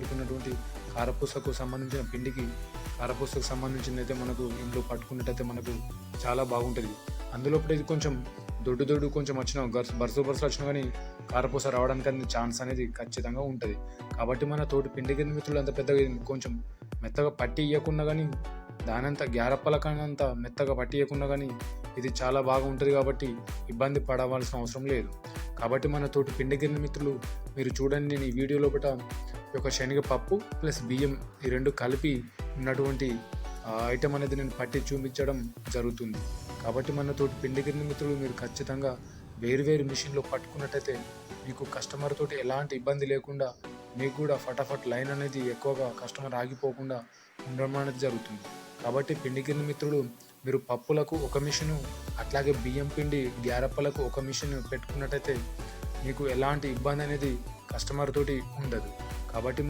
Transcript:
కూడుకున్నటువంటి కారపూసకు సంబంధించిన పిండికి కారపూసకు సంబంధించిందైతే మనకు ఇంట్లో పట్టుకున్నట్టయితే మనకు చాలా బాగుంటుంది. అందులో ఇది కొంచెం దొడ్డు కొంచెం వచ్చినా బరుసలు వచ్చినా కానీ కారపూస రావడానికి అనేది ఛాన్స్ అనేది ఖచ్చితంగా ఉంటుంది. కాబట్టి మన తోటి పిండి గిన్నె మిత్రులు అంత పెద్దగా కొంచెం మెత్తగా పట్టి ఇవ్వకుండా కానీ దానంతా గ్యారప్పల కానంత మెత్తగా పట్టి ఇవ్వకుండా కానీ ఇది చాలా బాగా ఉంటుంది. కాబట్టి ఇబ్బంది పడవలసిన అవసరం లేదు. కాబట్టి మన తోటి పిండి గిన్నె మిత్రులు మీరు చూడండి, నేను ఈ వీడియో లోపల ఈ యొక్క శనగపప్పు ప్లస్ బియ్యం ఈ రెండు కలిపి ఉన్నటువంటి ఐటెం అనేది నేను పట్టి చూపించడం జరుగుతుంది. కాబట్టి మన తోటి పిండి గిన్నె మిత్రులు మీరు ఖచ్చితంగా వేరు మిషన్లో పట్టుకున్నట్టయితే మీకు కస్టమర్ తోటి ఎలాంటి ఇబ్బంది లేకుండా మీకు కూడా ఫటాఫట్ లైన్ అనేది ఎక్కువగా కస్టమర్ ఆగిపోకుండా ఉండడం అనేది జరుగుతుంది. కాబట్టి పిండి గిన్నె మిత్రులు మీరు పప్పులకు ఒక మిషను, అట్లాగే బియ్యం పిండి గ్యారప్పలకు ఒక మిషన్ పెట్టుకున్నట్టయితే మీకు ఎలాంటి ఇబ్బంది అనేది కస్టమర్ తోటి ఉండదు. కాబట్టి